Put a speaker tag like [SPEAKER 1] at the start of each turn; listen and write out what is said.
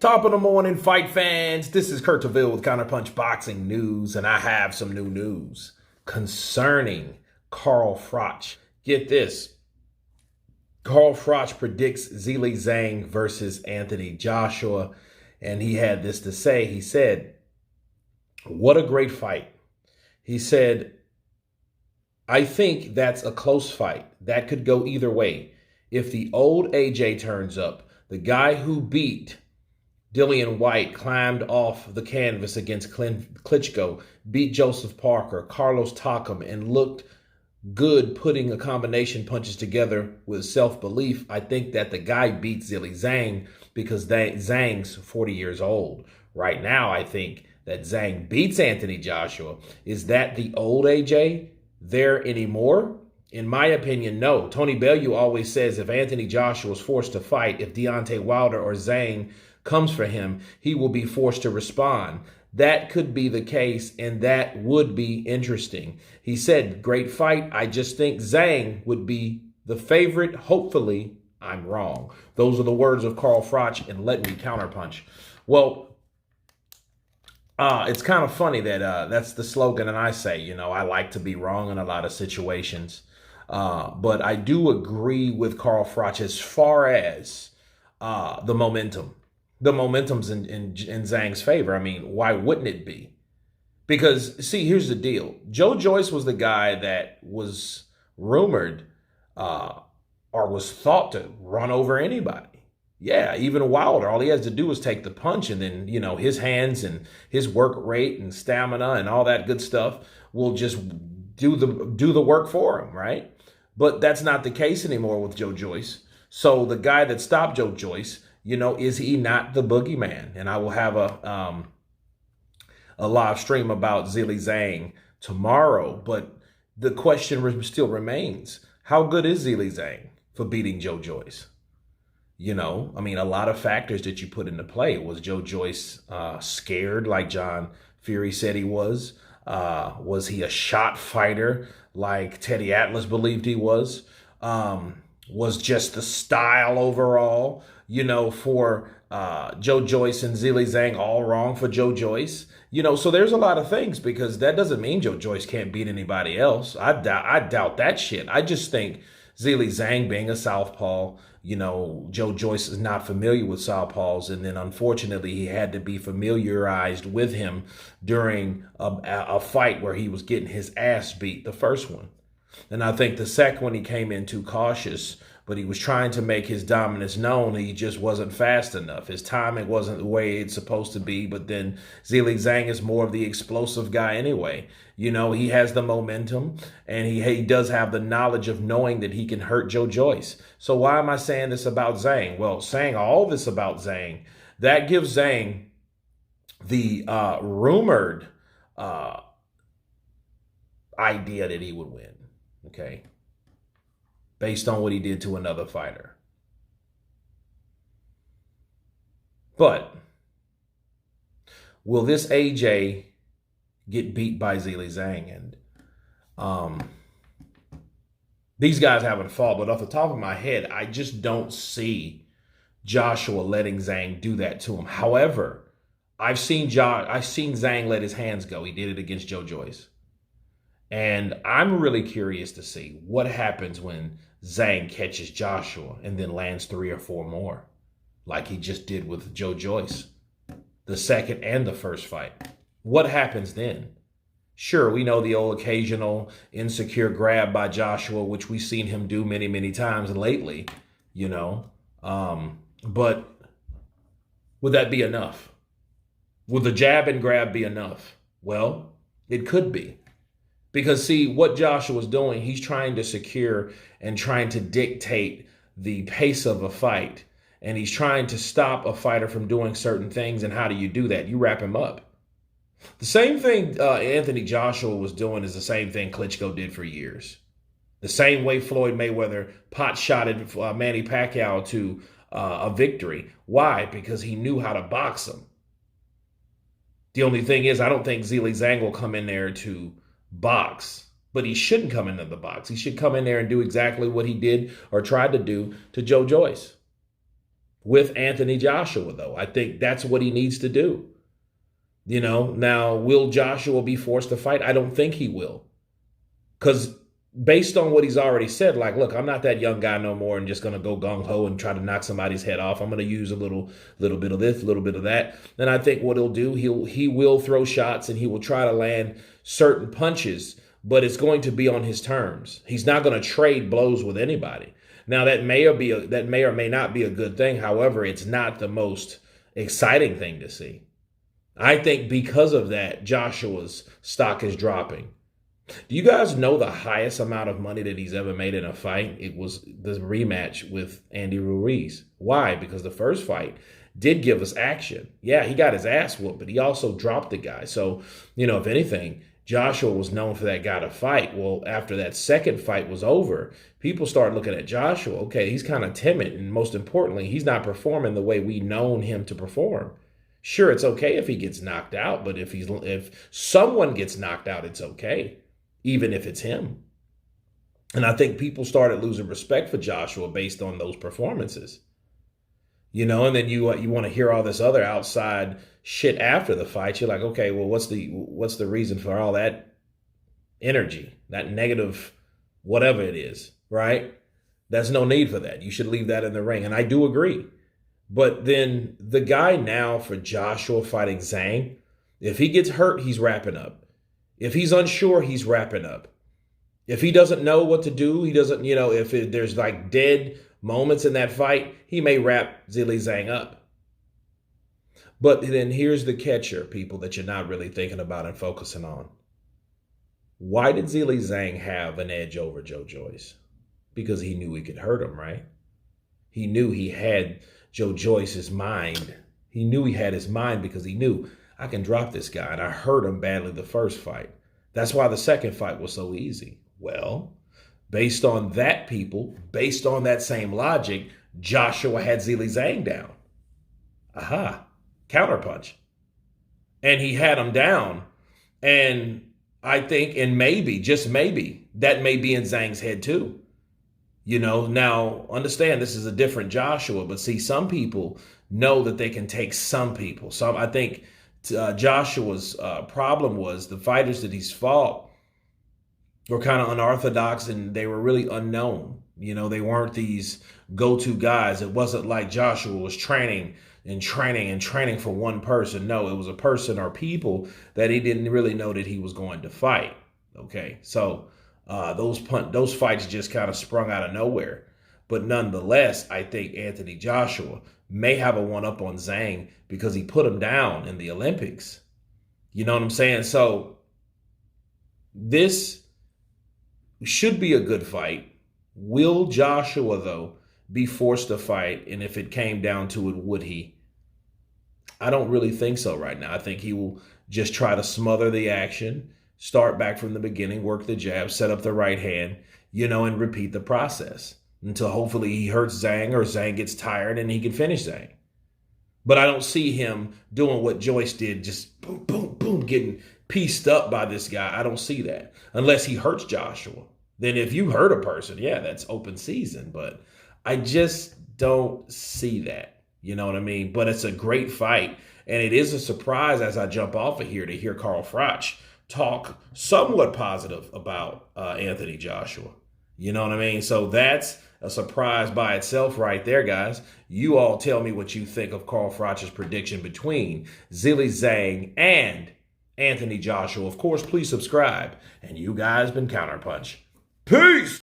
[SPEAKER 1] Top of the morning, fight fans. This is Kurt Taville with Counterpunch Boxing News, and I have some new news concerning Carl Froch. Get this. Carl Froch predicts Zhilei Zhang versus Anthony Joshua, and he had this to say. He said, "What a great fight." He said, "I think that's a close fight. That could go either way. If the old AJ turns up, the guy who beat Dillian White, climbed off the canvas against Klitschko, beat Joseph Parker, Carlos Takam, and looked good putting a combination punches together with self-belief. I think that the guy beats Zhilei Zhang because Zhang's 40 years old. Right now, I think that Zhang beats Anthony Joshua. Is that the old AJ there anymore? In my opinion, no. Tony Bellew always says if Anthony Joshua is forced to fight, if Deontay Wilder or Zhang comes for him, he will be forced to respond. That could be the case, and that would be interesting." He said, "Great fight. I just think Zhang would be the favorite. Hopefully, I'm wrong." Those are the words of Carl Froch, and let me counterpunch. Well, it's kind of funny that that's the slogan, and I say, I like to be wrong in a lot of situations. But I do agree with Carl Froch as far as the momentum. The momentum's in Zhang's favor. I mean, why wouldn't it be? Because, see, here's the deal. Joe Joyce was the guy that was rumored or was thought to run over anybody. Yeah, even Wilder. All he has to do is take the punch, and then, his hands and his work rate and stamina and all that good stuff will just do the work for him, right? But that's not the case anymore with Joe Joyce. So the guy that stopped Joe Joyce, is he not the boogeyman? And I will have a live stream about Zhilei Zhang tomorrow. But the question still remains, how good is Zhilei Zhang for beating Joe Joyce? A lot of factors that you put into play. Was Joe Joyce scared like John Fury said he was? Was he a shot fighter like Teddy Atlas believed he was? Was just the style overall, for Joe Joyce and Zhilei Zhang all wrong for Joe Joyce? So there's a lot of things, because that doesn't mean Joe Joyce can't beat anybody else. I doubt that shit. I just think Zhilei Zhang being a southpaw, Joe Joyce is not familiar with southpaws, and then unfortunately he had to be familiarized with him during a fight where he was getting his ass beat, the first one. And I think the second one he came in too cautious, but he was trying to make his dominance known. He just wasn't fast enough. His timing wasn't the way it's supposed to be. But then Zhilei Zhang is more of the explosive guy anyway. He has the momentum, and he does have the knowledge of knowing that he can hurt Joe Joyce. So why am I saying this about Zhang? Well, saying all this about Zhang, that gives Zhang the rumored idea that he would win. Okay, based on what he did to another fighter. But will this AJ get beat by Zhilei Zhang? And these guys haven't fought, but off the top of my head, I just don't see Joshua letting Zhang do that to him. However, I've seen Zhang let his hands go. He did it against Joe Joyce. And I'm really curious to see what happens when Zhang catches Joshua and then lands 3 or 4 more, like he just did with Joe Joyce, the second and the first fight. What happens then? Sure, we know the old occasional insecure grab by Joshua, which we've seen him do many, many times lately, but would that be enough? Would the jab and grab be enough? Well, it could be. Because, see, what Joshua's doing, he's trying to secure and trying to dictate the pace of a fight. And he's trying to stop a fighter from doing certain things. And how do you do that? You wrap him up. The same thing Anthony Joshua was doing is the same thing Klitschko did for years. The same way Floyd Mayweather pot-shotted Manny Pacquiao to a victory. Why? Because he knew how to box him. The only thing is, I don't think Zhilei Zhang will come in there to box, but he shouldn't come into the box. He should come in there and do exactly what he did or tried to do to Joe Joyce. with Anthony Joshua, though. I think that's what he needs to do. Now, will Joshua be forced to fight? I don't think he will. Because based on what he's already said, like, look, I'm not that young guy no more and just going to go gung-ho and try to knock somebody's head off. I'm going to use a little bit of this, a little bit of that. And I think what he'll do, he will throw shots and he will try to land certain punches, but it's going to be on his terms. He's not going to trade blows with anybody. Now, that may or may not be a good thing. However, it's not the most exciting thing to see. I think because of that, Joshua's stock is dropping. Do you guys know the highest amount of money that he's ever made in a fight? It was the rematch with Andy Ruiz. Why? Because the first fight did give us action. Yeah, he got his ass whooped, but he also dropped the guy. So, if anything, Joshua was known for that guy to fight. Well, after that second fight was over, people started looking at Joshua. Okay, he's kind of timid. And most importantly, he's not performing the way we known him to perform. Sure, it's okay if he gets knocked out, but if someone gets knocked out, it's okay, even if it's him. And I think people started losing respect for Joshua based on those performances. And then you want to hear all this other outside shit after the fight. You're like, okay, well, what's the reason for all that energy, that negative, whatever it is, right? There's no need for that. You should leave that in the ring. And I do agree. But then the guy now for Joshua fighting Zhang, if he gets hurt, he's wrapping up. If he's unsure, he's wrapping up. If he doesn't know what to do, he doesn't, if there's like dead moments in that fight, he may wrap Zhilei Zhang up. But then here's the catcher, people, that you're not really thinking about and focusing on. Why did Zhilei Zhang have an edge over Joe Joyce? Because he knew he could hurt him, right? He knew he had Joe Joyce's mind. He knew he had his mind because he knew, I can drop this guy, and I hurt him badly the first fight. That's why the second fight was so easy. Well, based on that, people, based on that same logic, Joshua had Zhilei Zhang down. Aha, counterpunch. And he had him down. And I think, and maybe, just maybe, that may be in Zhang's head too. Now, understand this is a different Joshua, but see, some people know that they can take some people. I think Joshua's problem was the fighters that he's fought were kind of unorthodox and they were really unknown. They weren't these go-to guys. It wasn't like Joshua was training for one person. No, it was a person or people that he didn't really know that he was going to fight. Okay, so those fights just kind of sprung out of nowhere. But nonetheless, I think Anthony Joshua may have a one-up on Zhang because he put him down in the Olympics. You know what I'm saying? So this should be a good fight. Will Joshua, though, be forced to fight? And if it came down to it, would he? I don't really think so right now. I think he will just try to smother the action, start back from the beginning, work the jab, set up the right hand, and repeat the process until hopefully he hurts Zhang or Zhang gets tired and he can finish Zhang. But I don't see him doing what Joyce did, just boom, boom, boom, getting pieced up by this guy. I don't see that unless he hurts Joshua. Then if you hurt a person, yeah, that's open season. But I just don't see that. You know what I mean? But it's a great fight. And it is a surprise as I jump off of here to hear Carl Froach talk somewhat positive about Anthony Joshua. You know what I mean? So that's a surprise by itself right there, guys. You all tell me what you think of Carl Froach's prediction between Zhilei Zhang and Anthony Joshua. Of course, please subscribe. And you guys been Counterpunch. Peace!